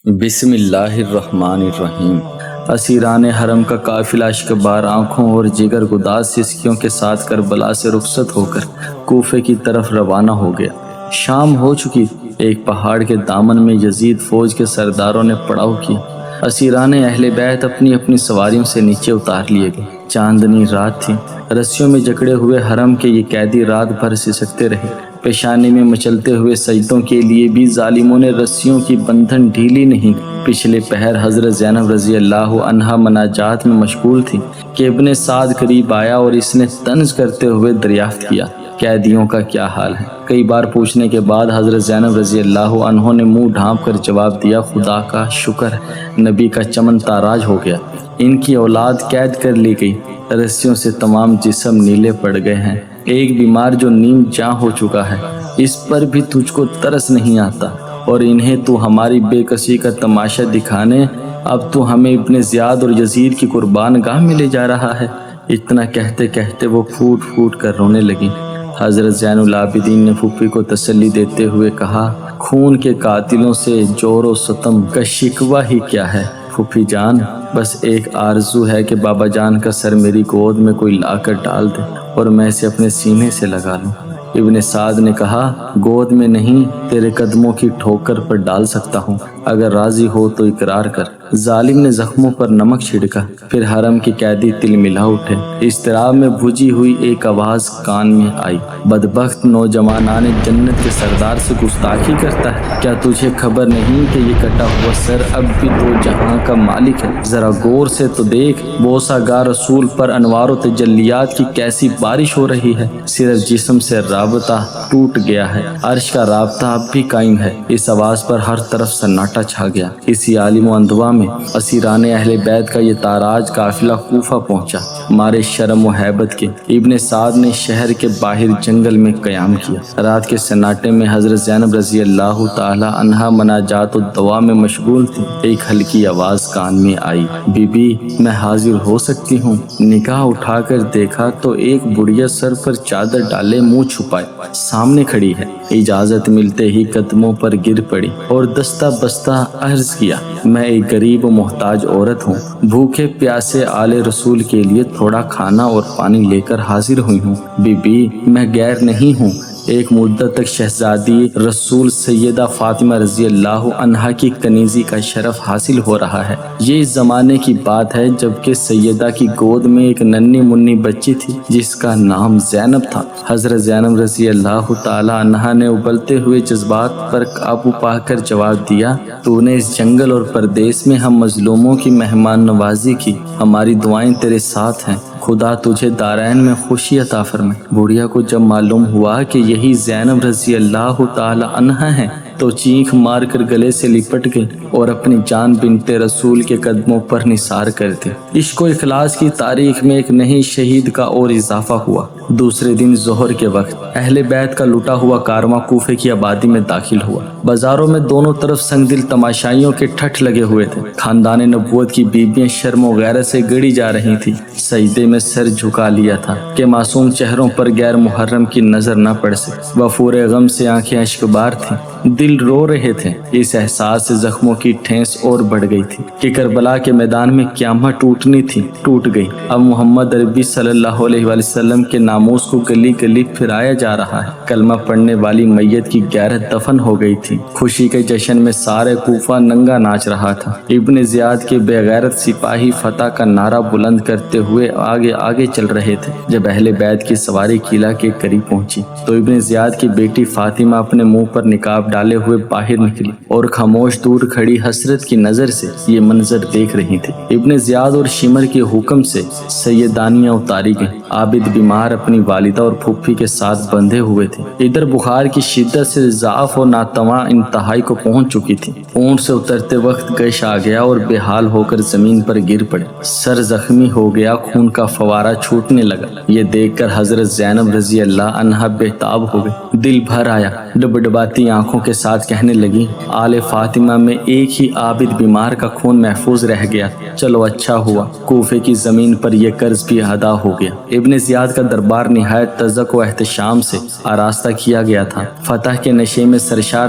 بسم اللہ الرحمن الرحیم۔ اسیران حرم کا قافلہ اشکبار آنکھوں اور جگر گداز سسکیوں کے ساتھ کربلا سے رخصت ہو کر کوفے کی طرف روانہ ہو گیا۔ شام ہو چکی تھی۔ ایک پہاڑ کے دامن میں یزید فوج کے سرداروں نے پڑاؤ کیا۔ اسیران اہل بیت اپنی اپنی سواریوں سے نیچے اتار لیے گئے۔ چاندنی رات تھی۔ رسیوں میں جکڑے ہوئے حرم کے یہ قیدی رات بھر سسکتے رہے۔ پیشانی میں مچلتے ہوئے سجدوں کے لیے بھی ظالموں نے رسیوں کی بندھن ڈھیلی نہیں۔ پچھلے پہر حضرت زینب رضی اللہ عنہا مناجات میں مشغول تھی کہ ابن سعد قریب آیا اور اس نے طنز کرتے ہوئے دریافت کیا، قیدیوں کا کیا حال ہے؟ کئی بار پوچھنے کے بعد حضرت زینب رضی اللہ عنہ نے منہ ڈھانپ کر جواب دیا، خدا کا شکر ہے، نبی کا چمن تاراج ہو گیا، ان کی اولاد قید کر لی گئی، رسیوں سے تمام جسم نیلے پڑ گئے ہیں۔ ایک بیمار جو نیم جاں ہو چکا ہے، اس پر بھی تجھ کو ترس نہیں آتا، اور انہیں تو ہماری بے کسی کا تماشا دکھانے اب تو ہمیں ابن زیاد اور یزید کی قربان گاہ میں لے جا رہا ہے۔ اتنا کہتے کہتے وہ پھوٹ پھوٹ کر رونے لگی۔ حضرت زین العابدین نے پھوپھی کو تسلی دیتے ہوئے کہا، خون کے قاتلوں سے جور و ستم کا شکوہ ہی کیا ہے پھوپھی جان، بس ایک آرزو ہے کہ بابا جان کا سر میری گود میں کوئی لا کر ڈال دے اور میں اسے اپنے سینے سے لگا لوں۔ ابن سعد نے کہا، گود میں نہیں، تیرے قدموں کی ٹھوکر پر ڈال سکتا ہوں، اگر راضی ہو تو اقرار کر۔ ظالم نے زخموں پر نمک چھڑکا، پھر حرم کے قیدی تل ملا اٹھے۔ اضطراب میں بھجی ہوئی ایک آواز کان میں آئی، بدبخت نوجوانان جنت کے سردار سے گستاخی کرتا ہے، کیا تجھے خبر نہیں کہ یہ کٹا ہوا سر اب بھی دو جہاں کا مالک ہے؟ ذرا غور سے تو دیکھ، بوسہ گاہ رسول پر انوار و تجلیات کی کیسی بارش ہو رہی ہے، صرف جسم سے رابطہ ٹوٹ گیا ہے، عرش کا رابطہ اب بھی قائم ہے۔ اس آواز پر ہر طرف سناٹا چھا گیا۔ اسی عالم و اندوا میں اسیران اہل بیت کا یہ تاراج قافلہ کوفہ پہنچا۔ مارے شرم و ہیبت کے ابن سعد نے شہر کے باہر جنگل میں قیام کیا۔ رات کے سناٹے میں حضرت زینب رضی اللہ تعالی عنہا مناجات و دعا میں مشغول تھی۔ ایک ہلکی آواز کان میں آئی، بی بی میں حاضر ہو سکتی ہوں؟ نگاہ اٹھا کر دیکھا تو ایک بڑھیا سر پر چادر ڈالے منہ چھپائے سامنے کھڑی ہے۔ اجازت ملتے ہی قدموں پر گر پڑی اور دستہ بستہ عرض کیا، میں ایک غریب و محتاج عورت ہوں، بھوکے پیاسے آل رسول کے لیے تھوڑا کھانا اور پانی لے کر حاضر ہوئی ہوں۔ بی بی میں غیر نہیں ہوں، ایک مدت تک شہزادی رسول سیدہ فاطمہ رضی اللہ عنہا کی کنیزی کا شرف حاصل ہو رہا ہے۔ یہ اس زمانے کی بات ہے جب کہ سیدہ کی گود میں ایک ننھی منی بچی تھی جس کا نام زینب تھا۔ حضرت زینب رضی اللہ تعالی عنہا نے ابلتے ہوئے جذبات پر قابو پا کر جواب دیا، تو نے اس جنگل اور پردیس میں ہم مظلوموں کی مہمان نوازی کی، ہماری دعائیں تیرے ساتھ ہیں، خدا تجھے دارین میں خوشی عطا فرمائے۔ بڑھیا کو جب معلوم ہوا کہ یہی زینب رضی اللہ تعالی عنہا ہیں تو چیخ مار کر گلے سے لپٹ گئی اور اپنی جان بنت رسول کے قدموں پر نثار کر دی۔ عشق و اخلاص کی تاریخ میں ایک نئی شہید کا اور اضافہ ہوا۔ دوسرے دن ظہر کے وقت اہل بیت کا لٹا ہوا کارواں کوفے کی آبادی میں داخل ہوا۔ بازاروں میں دونوں طرف سنگ دل تماشائیوں کے ٹھٹھ لگے ہوئے تھے۔ خاندان نبوت کی بیویاں شرم و غیرت سے گڑی جا رہی تھیں، سجدے میں سر جھکا لیا تھا کہ معصوم چہروں پر غیر محرم کی نظر نہ پڑ سکے۔ وفور غم سے آنکھیں اشکبار تھیں، دل رو رہے تھے۔ اس احساس سے زخموں کی ٹھیس اور بڑھ گئی تھی کہ کربلا کے میدان میں قیامت ٹوٹنی تھی، ٹوٹ گئی۔ اب محمد عربی صلی اللہ علیہ وسلم کے ناموس کو گلی گلی پھرایا جا رہا ہے۔ کلمہ پڑھنے والی میت کی غیرت دفن ہو گئی تھی۔ خوشی کے جشن میں سارے کوفہ ننگا ناچ رہا تھا۔ ابن زیاد کے بے غیرت سپاہی فتح کا نعرہ بلند کرتے ہوئے آگے آگے چل رہے تھے۔ جب اہل بیت کی سواری قلعہ کے قریب پہنچی تو ابن زیاد کی بیٹی فاطمہ اپنے منہ پر نقاب ڈالے ہوئے باہر نکلی اور خاموش دور کھڑی حسرت کی نظر سے یہ منظر دیکھ رہی تھی۔ ابن زیاد اور شمر کے حکم سے سیدانیاں اتاری گئیں۔ عابد بیمار اپنی والدہ اور پھوپھی کے ساتھ بندھے ہوئے تھے۔ ادھر بخار کی شدت سے ضعف و ناتواں انتہائی کو پہنچ چکی تھی۔ اونٹ سے اترتے وقت گش آ گیا اور بے حال ہو کر زمین پر گر پڑے۔ سر زخمی ہو گیا، خون کا فوارہ چھوٹنے لگا۔ یہ دیکھ کر حضرت زینب رضی اللہ عنہا بےتاب ہو گئی، دل بھر آیا۔ ڈبڈباتی آنکھوں کے ساتھ کہنے لگی، آل فاطمہ میں ایک ہی عابد بیمار کا خون محفوظ رہ گیا، چلو اچھا ہوا، کوفے کی زمین پر یہ قرض بھی ادا ہو گیا۔ ابن زیاد کا دربار نہایت تذک و احتشام سے آراستہ کیا گیا تھا۔ فتح کے نشے میں سرشار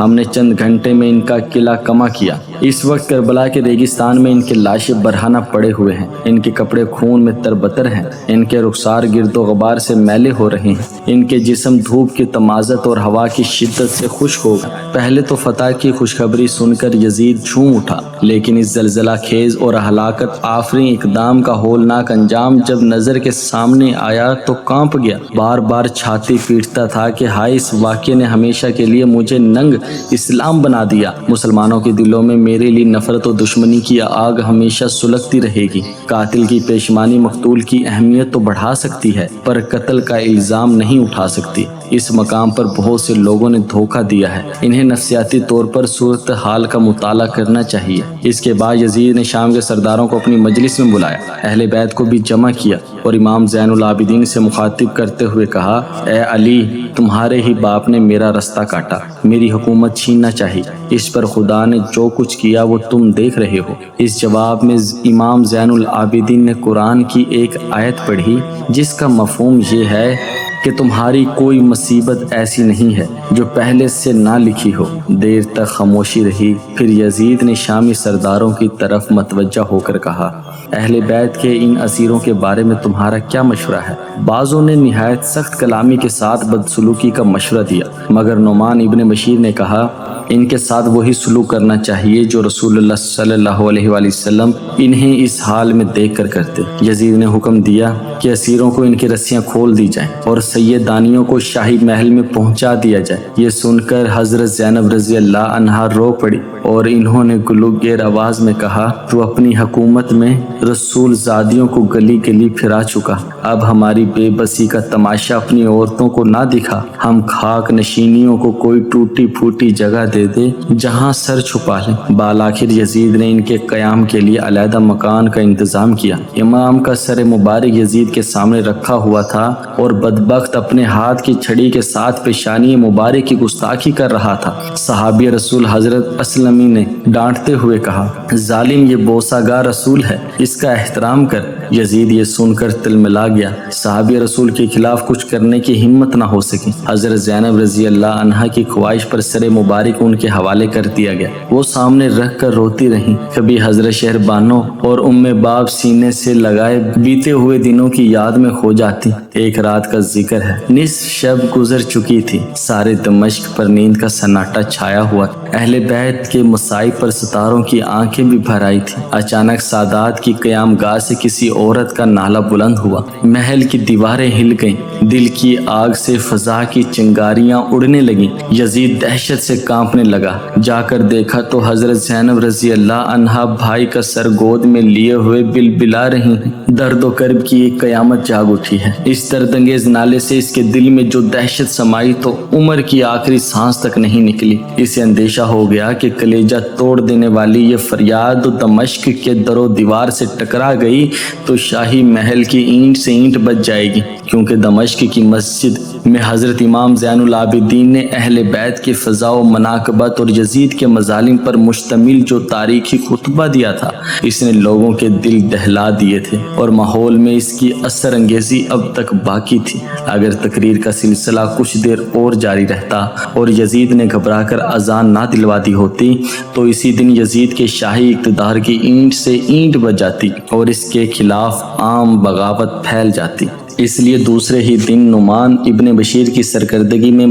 ہم نے چند گھنٹے میں ان کا قلعہ کما کیا۔ اس وقت کربلا کے ریگستان میں ان کے لاشیں برہنہ پڑے ہوئے ہیں، ان کے کپڑے خون میں تربتر ہیں، ان کے رخسار گرد و غبار سے میلے ہو رہے ہیں، ان کے جسم دھوپ کی تمازت اور ہوا کی شدت سے خشک ہو گئے۔ پہلے تو فتح کی خوشخبری سن کر یزید جھوم اٹھا، لیکن اس زلزلہ خیز اور ہلاکت آفریں اقدام کا ہولناک انجام جب نظر کے سامنے آیا تو کانپ گیا۔ بار بار چھاتی پیٹتا تھا کہ ہائے، اس واقعے نے ہمیشہ کے لیے مجھے ننگ اسلام بنا دیا۔ مسلمانوں کے دلوں میں میرے لیے نفرت و دشمنی کی آگ ہمیشہ سلگتی رہے گی۔ قاتل کی پیشمانی مقتول کی اہمیت تو بڑھا سکتی ہے، پر قتل کا الزام نہیں اٹھا سکتی۔ اس مقام پر بہت سے لوگوں نے دھوکہ دیا ہے، انہیں نفسیاتی طور پر صورتحال کا مطالعہ کرنا چاہیے۔ اس کے بعد یزید نے شام کے سرداروں کو اپنی مجلس میں بلایا، اہل بیت کو بھی جمع کیا اور امام زین العابدین سے مخاطب کرتے ہوئے کہا، اے علی، تمہارے ہی باپ نے میرا رستہ کاٹا، میری حکومت چھیننا چاہیے، اس پر خدا نے جو کچھ کیا وہ تم دیکھ رہے ہو۔ اس جواب میں امام زین العابدین نے قرآن کی ایک آیت پڑھی جس کا مفہوم یہ ہے کہ تمہاری کوئی مصیبت ایسی نہیں ہے جو پہلے سے نہ لکھی ہو۔ دیر تک خاموشی رہی، پھر یزید نے شامی سرداروں کی طرف متوجہ ہو کر کہا، اہل بیت کے ان اسیروں کے بارے میں تمہارا کیا مشورہ ہے؟ بعضوں نے نہایت سخت کلامی کے ساتھ بدسلوکی کا مشورہ دیا، مگر نعمان ابن بشیر نے کہا، ان کے ساتھ وہی سلوک کرنا چاہیے جو رسول اللہ صلی اللہ علیہ وآلہ وسلم انہیں اس حال میں دیکھ کر کرتے۔ یزید نے حکم دیا کہ اسیروں کو ان کی رسیاں کھول دی جائیں اور سیدانیوں کو شاہی محل میں پہنچا دیا جائے۔ یہ سن کر حضرت زینب رضی اللہ عنہا رو پڑی اور انہوں نے گلوگیر آواز میں کہا، تو اپنی حکومت میں رسول زادیوں کو گلی گلی پھرا چکا، اب ہماری بے بسی کا تماشا اپنی عورتوں کو نہ دکھا، ہم خاک نشینیوں کو کوئی ٹوٹی پھوٹی جگہ دے دے جہاں سر چھپا لیں۔ بالآخر یزید نے ان کے قیام کے لیے علیحدہ مکان کا انتظام کیا۔ امام کا سر مبارک یزید کے سامنے رکھا ہوا تھا اور بدبخت اپنے ہاتھ کی چھڑی کے ساتھ پیشانی مبارک کی گستاخی کر رہا تھا۔ صحابی رسول حضرت اسلمی نے ڈانٹتے ہوئے کہا، ظالم، یہ بوسہ گاہ رسول ہے، اس کا احترام کر۔ یزید یہ سن کر تلملا گیا، صحابی رسول کے خلاف کچھ کرنے کی ہمت نہ ہو سکی۔ حضرت زینب رضی اللہ عنہا کی خواہش پر سر مبارک ان کے حوالے کر دیا گیا، وہ سامنے رکھ کر روتی رہیں۔ کبھی حضرت شہربانو اور باب سینے سے لگائے بیتے ہوئے دنوں کی یاد میں کھو جاتی۔ ایک رات کا ذکر ہے، نصف شب گزر چکی تھی، سارے دمشق پر نیند کا سناٹا چھایا ہوا تھا۔ اہل بیت کے مصائب پر ستاروں کی آنکھیں بھی بھر آئی تھی۔ اچانک سادات کی قیام گاہ سے کسی عورت کا نالہ بلند ہوا، محل کی دیواریں ہل گئیں، دل کی آگ سے فضا کی چنگاریاں اڑنے لگیں۔ یزید دہشت سے کانپنے لگا، جا کر دیکھا تو حضرت زینب رضی اللہ عنہا بھائی کا سر گود میں لیے ہوئے بلبلا رہی ہیں۔ درد و کرب کی ایک قیامت جاگ اٹھی ہے۔ اس درد انگیز نالے سے اس کے دل میں جو دہشت سمائی تو عمر کی آخری سانس تک نہیں نکلی۔ اسے اندیشہ ہو گیا کہ کلیجہ توڑ دینے والی یہ فریاد دمشق کے در و دیوار سے ٹکرا گئی تو شاہی محل کی اینٹ سے اینٹ بچ جائے گی، کیونکہ دمشق کی مسجد میں حضرت امام زین العابدین نے اہل بیت کے فضا و مناقبت اور یزید کے مظالم پر مشتمل جو تاریخی خطبہ دیا تھا، اس نے لوگوں کے دل دہلا دیے تھے اور ماحول میں اس کی اثر انگیزی اب تک باقی تھی۔ اگر تقریر کا سلسلہ کچھ دیر اور جاری رہتا اور یزید نے گھبرا کر اذان نہ دلوا دی ہوتی تو اسی دن یزید کے شاہی اقتدار کی اینٹ سے اینٹ بج جاتی اور اس کے خلاف عام بغاوت پھیل جاتی۔ اس لیے دوسرے ہی دن نعمان ابن بشیر کی سرکردگی میں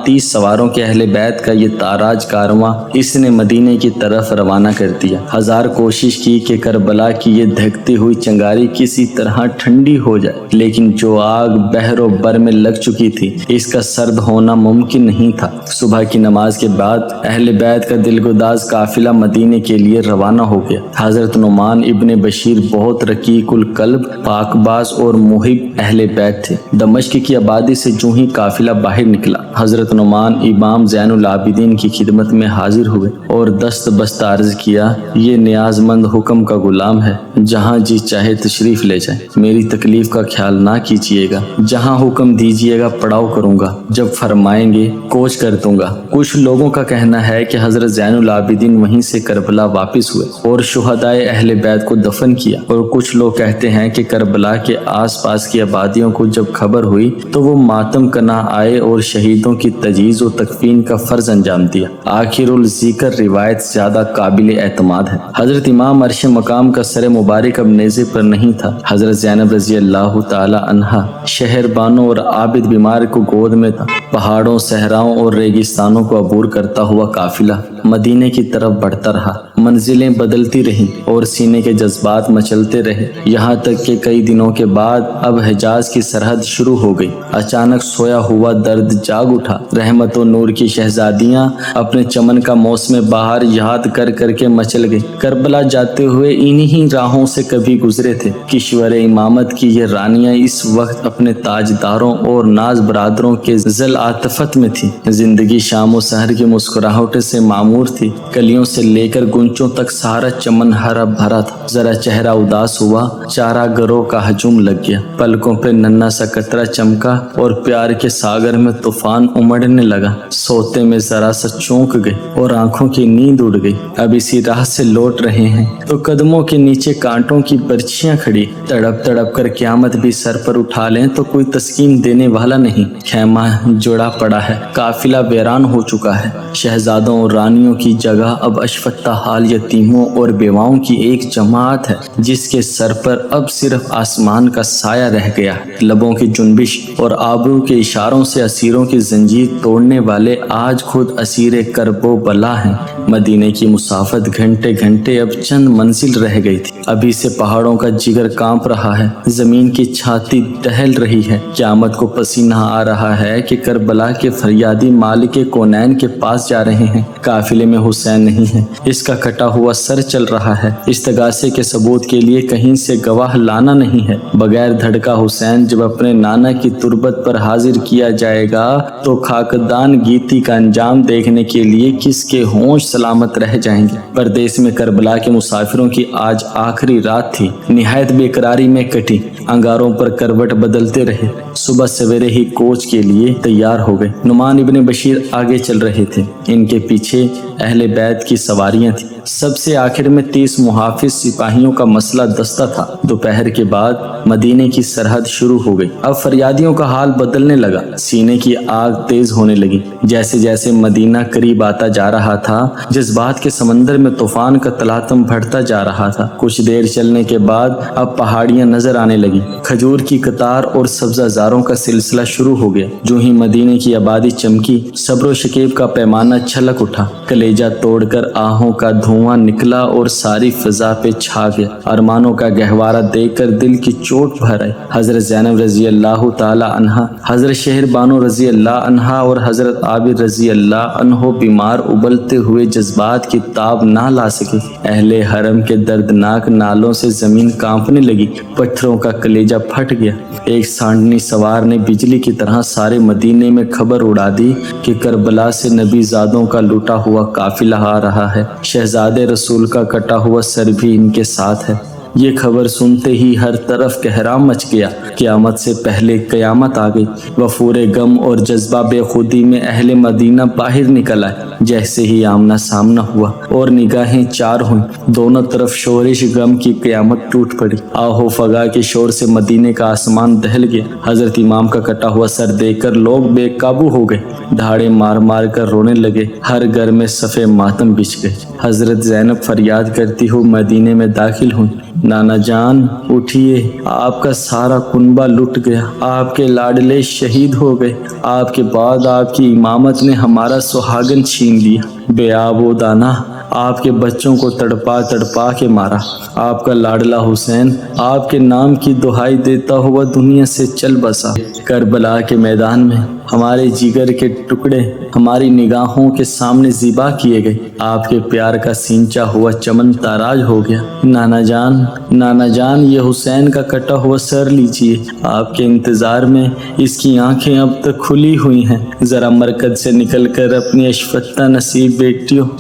30 سواروں کے اہل بیت کا یہ تاراج کارواں اس نے مدینے کی طرف روانہ کر دیا۔ ہزار کوشش کی کہ کربلا کی یہ دھکتی ہوئی چنگاری کسی طرح ٹھنڈی ہو جائے، لیکن جو آگ بحر و بر میں لگ چکی تھی اس کا سرد ہونا ممکن نہیں تھا۔ صبح کی نماز کے بعد اہل بیت کا دلگداز قافلہ مدینے کے لیے روانہ ہو گیا۔ حضرت نعمان ابن بشیر بہت رقیق القلب، پاک باز اور محب اہل بیت تھے۔ دمشق کی آبادی سے جو ہی قافلہ باہر نکلا، حضرت نعمان امام زین العابدین کی خدمت میں حاضر ہوئے اور دست بست عرض کیا، یہ نیاز مند حکم کا غلام ہے، جہاں جی چاہے تشریف لے جائے، میری تکلیف کا خیال نہ کیجیے گا، جہاں حکم دیجیے گا پڑاؤ کروں گا، جب فرمائیں گے کوچ کر دوں گا۔ کچھ لوگوں کا کہنا ہے کہ حضرت زین العابدین وہیں سے کربلا واپس ہوئے اور شہدائے اہل بیت کو دفن کیا، اور کچھ لوگ کہتے ہیں کہ کربلا کے آس پاس کی آبادیوں کو جب خبر ہوئی تو وہ ماتم کرنا آئے اور شہیدوں کی تجہیز و تکفین کا فرض انجام دیا۔ آخر الذکر روایت زیادہ قابل اعتماد ہے۔ حضرت امام عرش مقام کا سر مبارک اب نیزے پر نہیں تھا۔ حضرت زینب رضی اللہ تعالی عنہا شہر بانوں اور عابد بیمار کو گود میں تھا۔ پہاڑوں، صحراؤں اور ریگستانوں کو عبور کرتا ہوا قافلہ مدینے کی طرف بڑھتا رہا۔ منزلیں بدلتی رہیں اور سینے کے جذبات مچلتے رہے، یہاں تک کہ کئی دنوں کے بعد اب حجاز کی سرحد شروع ہو گئی۔ اچانک سویا ہوا درد جاگ اٹھا۔ رحمت و نور کی شہزادیاں اپنے چمن کا موسم بہار یاد کر کر کے مچل گئی۔ کربلا جاتے ہوئے انہی راہوں سے کبھی گزرے تھے۔ کشور امامت کی یہ رانیاں اس وقت اپنے تاجداروں اور ناز برادروں کے ذل عاطفت میں تھی۔ زندگی شام و سحر کی مسکراہٹ سے معمور تھی۔ کلیوں سے لے کر گنچوں تک سارا چمن ہرا بھرا تھا۔ ذرا چہرہ اداس ہوا، چارہ گروں کا ہجوم لگ گیا۔ پلکوں پہ ننھا سا قطرہ چمکا اور پیار کے ساگر میں طوفان امڑنے لگا۔ سوتے میں ذرا سا چونک گئے اور آنکھوں کی نیند اڑ گئی۔ اب اسی راہ سے لوٹ رہے ہیں تو قدموں کے نیچے کانٹوں کی برچھیاں کھڑی۔ تڑپ تڑپ کر قیامت بھی سر پر اٹھا لیں تو کوئی تسکین دینے والا نہیں۔ خیمہ جڑا پڑا ہے، قافلہ ویران ہو چکا ہے۔ شہزادوں اور رانیوں کی جگہ اب اشفتہ حال یتیموں اور بیواؤں کی ایک جماعت ہے جس کے سر پر اب صرف آسمان کا سایہ رہ گیا ہے۔ لبوں کی جنبش اور آبرو کے اشاروں سے اسیروں کی زنجیر توڑنے والے آج خود اسیر کرب و بلا ہیں۔ مدینے کی مسافت گھنٹے گھنٹے اب چند منزل رہ گئی تھی۔ ابھی سے پہاڑوں کا جگر کانپ رہا ہے، زمین کی چھاتی دہل رہی ہے۔ قیامت کو پسینہ آ رہا ہے کہ کربلا کے فریادی مالک کونین کے پاس جا رہے ہیں۔ قافلے میں حسین نہیں ہے، اس کا کٹا ہوا سر چل رہا ہے۔ استغاثے کے ثبوت کے لیے کہیں سے گواہ لانا نہیں ہے۔ بغیر دھڑکا حسین جب اپنے نانا کی تربت پر حاضر کیا جائے گا تو خاکدان گیتی کا انجام دیکھنے کے لیے کس کے ہونش سلامت رہ جائیں گے۔ پردیس میں کربلا کے مسافروں کی آج آخری رات تھی۔ نہایت بے قراری میں کٹی۔ انگاروں پر کروٹ بدلتے رہے۔ صبح سویرے ہی کوچ کے لیے تیار ہو گئے۔ نعمان ابن بشیر آگے چل رہے تھے، ان کے پیچھے اہل بیت کی سواریاں تھیں۔ سب سے آخر میں 30 محافظ سپاہیوں کا مسئلہ دستہ تھا۔ دوپہر کے بعد مدینے کی سرحد شروع ہو گئی۔ اب فریادیوں کا حال بدلنے لگا، سینے کی آگ تیز ہونے لگی۔ جیسے جیسے مدینہ قریب آتا جا رہا تھا، جذبات کے سمندر میں طوفان کا تلاطم بڑھتا جا رہا تھا۔ کچھ دیر چلنے کے بعد اب پہاڑیاں نظر آنے لگی، کھجور کی قطار اور سبزہ زاروں کا سلسلہ شروع ہو گیا۔ جو ہی مدینے کی آبادی چمکی، صبر و شکیب کا پیمانہ چھلک اٹھا۔ کلیجہ توڑ کر آہوں کا دھواں نکلا اور ساری فضا پہ چھا گیا۔ ارمانوں کا گہوارہ دیکھ کر دل کی چوٹ بھر آئی۔ حضرت زینب رضی اللہ تعالی عنہا، حضرت شہر بانو رضی اللہ عنہا اور حضرت عابر رضی اللہ عنہ بیمار ابلتے ہوئے جذبات کی تاب نہ لا سکے۔ اہل حرم کے دردناک نالوں سے زمین کانپنے لگی، پتھروں کا کلیجہ پھٹ گیا۔ ایک سانڈنی سوار نے بجلی کی طرح سارے مدینے میں خبر اڑا دی کہ کربلا سے نبی زادوں کا لوٹا ہوا قافلہ آ رہا ہے، شہزادے رسول کا کٹا ہوا سر بھی ان کے ساتھ ہے۔ یہ خبر سنتے ہی ہر طرف کہرام مچ گیا۔ قیامت سے پہلے قیامت آ گئی۔ وفور غم اور جذبہ بے خودی میں اہل مدینہ باہر نکل آئے۔ جیسے ہی آمنا سامنا ہوا اور نگاہیں چار ہوئیں، دونوں طرف شورش غم کی قیامت ٹوٹ پڑی۔ آہو فغا کے شور سے مدینے کا آسمان دہل گیا۔ حضرت امام کا کٹا ہوا سر دیکھ کر لوگ بے قابو ہو گئے، دھاڑے مار مار کر رونے لگے۔ ہر گھر میں صفے ماتم بچھ گئے۔ حضرت زینب فریاد کرتی ہوئی مدینے میں داخل ہوئی، نانا جان اٹھیے، آپ کا سارا کنبہ لٹ گیا، آپ کے لاڈلے شہید ہو گئے، آپ کے بعد آپ کی امامت نے ہمارا سہاگن چھین لیا، بے آب و دانا آپ کے بچوں کو تڑپا تڑپا کے مارا۔ آپ کا لاڈلا حسین آپ کے نام کی دہائی دیتا ہوا دنیا سے چل بسا۔ کربلا کے میدان میں ہمارے جگر کے ٹکڑے ہماری نگاہوں کے سامنے ذبح کیے گئے، آپ کے پیار کا سینچا ہوا چمن تاراج ہو گیا۔ نانا جان یہ حسین کا کٹا ہوا سر لیجئے، آپ کے انتظار میں اس کی آنکھیں اب تک کھلی ہوئی ہیں، ذرا مرکز سے نکل کر اپنی اشفتہ نصیب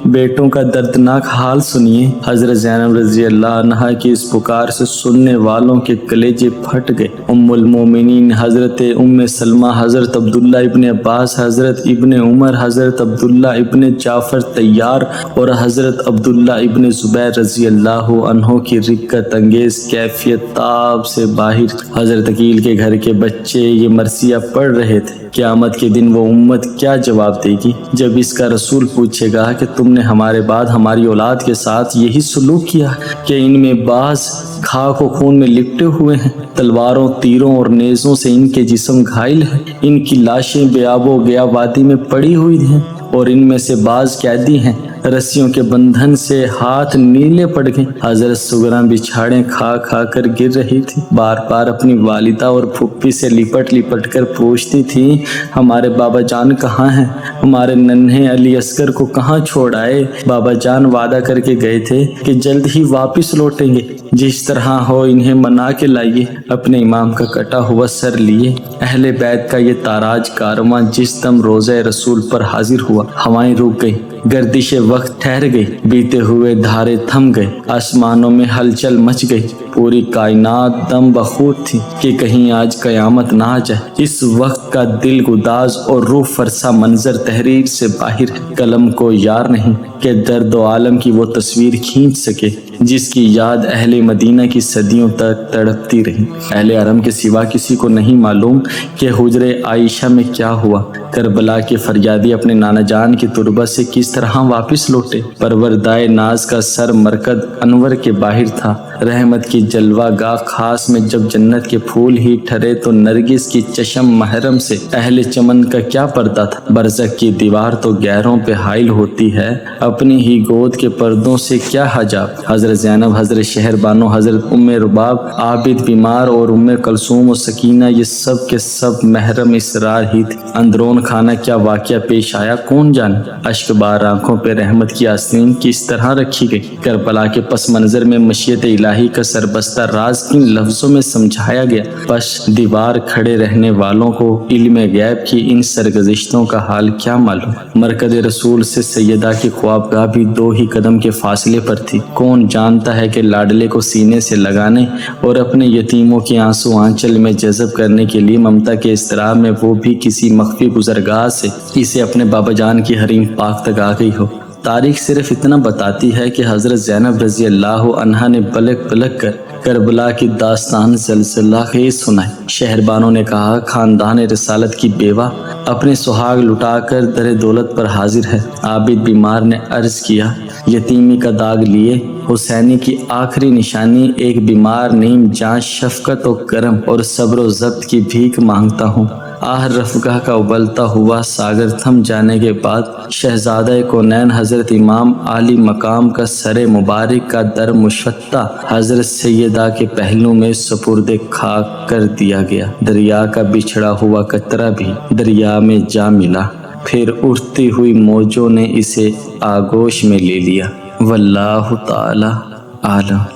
بیٹوں کا دردناک حال سنیے۔ حضرت زینب رضی اللہ عنہا کی اس پکار سے سننے والوں کے کلیجے پھٹ گئے۔ ام المومنین حضرت ام سلمہ، حضرت عبداللہ عبداللہ ابن عباس، حضرت ابن عمر، حضرت عبداللہ ابن جعفر طیار اور حضرت عبداللہ ابن زبیر رضی اللہ عنہ کی رقت انگیز کیفیت تاب سے باہر حضرت عقیل کے گھر کے بچے یہ مرثیہ پڑھ رہے تھے۔ قیامت کے دن وہ امت کیا جواب دے گی جب اس کا رسول پوچھے گا کہ تم نے ہمارے بعد ہماری اولاد کے ساتھ یہی سلوک کیا کہ ان میں بعض خاک و خون میں لپٹے ہوئے ہیں، تلواروں، تیروں اور نیزوں سے ان کے جسم گھائل ہیں، ان کی لاشیں بے آب و گیا وادی میں پڑی ہوئی ہیں اور ان میں سے بعض قیدی ہیں، رسیوں کے بندھن سے ہاتھ نیلے پڑ گئے۔ حضرت سغرا بچھاڑیں کھا کھا کر گر رہی تھی، بار بار اپنی والدہ اور پھپھی سے لپٹ لپٹ کر پوچھتی تھی ہمارے بابا جان کہاں ہیں، ہمارے ننھے علی اصغر کو کہاں چھوڑ آئے؟ بابا جان وعدہ کر کے گئے تھے کہ جلد ہی واپس لوٹیں گے، جس طرح ہو انہیں منا کے لائیے۔ اپنے امام کا کٹا ہوا سر لیے اہل بیت کا یہ تاراج کارواں جس دم روضہ رسول پر حاضر ہوا، ہوائیں رک گئی، گردش وقت ٹھہر گئی، بیتے ہوئے دھارے تھم گئے، آسمانوں میں ہلچل مچ گئی، پوری کائنات دم بخود تھی کہ کہیں آج قیامت نہ آ جائے۔ اس وقت کا دل گداز اور روح فرسا منظر تحریر سے باہر ہے، قلم کو یار نہیں کہ درد و عالم کی وہ تصویر کھینچ سکے جس کی یاد اہل مدینہ کی صدیوں تک تڑپتی رہی۔ اہل حرم کے سوا کسی کو نہیں معلوم کہ حجر عائشہ میں کیا ہوا، کربلا کے فریادی اپنے نانا جان کی تربت سے کس طرح واپس لوٹے۔ پروردائے ناز کا سر مرکز انور کے باہر تھا، رحمت کی جلوہ گاہ خاص میں جب جنت کے پھول ہی ٹھرے تو نرگس کی چشم محرم سے اہل چمن کا کیا پردہ تھا۔ برزخ کی دیوار تو غیروں پہ حائل ہوتی ہے، اپنی ہی گود کے پردوں سے کیا حجاب۔ حضرت زینب، حضرت شہر بانو، حضرت ام رباب، عابد بیمار اور ام کلثوم و سکینہ یہ سب کے سب محرم اسرار ہی تھے۔ اندرون خانہ کیا واقعہ پیش آیا کون جانے، اشک بار آنکھوں پہ رحمت کی آستین کس طرح رکھی گئی، کربلا کے پس منظر میں مشیت الہی کا سربستہ راز کن لفظوں میں سمجھایا گیا۔ پش دیوار کھڑے رہنے والوں کو علم غیب کی ان سرگزشتوں کا حال کیا معلوم۔ مرکز رسول سے سیدہ کی خوابگاہ بھی 2 ہی قدم کے فاصلے پر تھی۔ کون جانتا ہے کہ لاڈلے کو سینے سے لگانے اور اپنے یتیموں کے آنسو آنچل میں جذب کرنے کے لیے ممتا کے اضطراب میں وہ بھی کسی مخفی گزرگاہ سے اسے اپنے بابا جان کی حریم پاک تک آ گئی ہو۔ تاریخ صرف اتنا بتاتی ہے کہ حضرت زینب رضی اللہ عنہا نے پلک پلک کر کربلا کی داستان زلزلہ خیز سنائی۔ شہر بانو نے کہا خاندان رسالت کی بیوہ اپنے سہاگ لٹا کر در دولت پر حاضر ہے۔ عابد بیمار نے عرض کیا یتیمی کا داغ لیے حسینی کی آخری نشانی ایک بیمار نیم جاں شفقت و کرم اور صبر و ضبط کی بھیک مانگتا ہوں۔ آہ رفقہ کا ابلتا ہوا ساگر تھم جانے کے بعد شہزادہ کونین حضرت امام عالی مقام کا سر مبارک کا در مشتہ حضرت سیدہ کے پہلو میں سپرد خاک کر دیا گیا۔ دریا کا بچھڑا ہوا قطرہ بھی دریا میں جا ملا، پھر اٹھتی ہوئی موجوں نے اسے آغوش میں لے لیا۔ واللہ تعالی عالم۔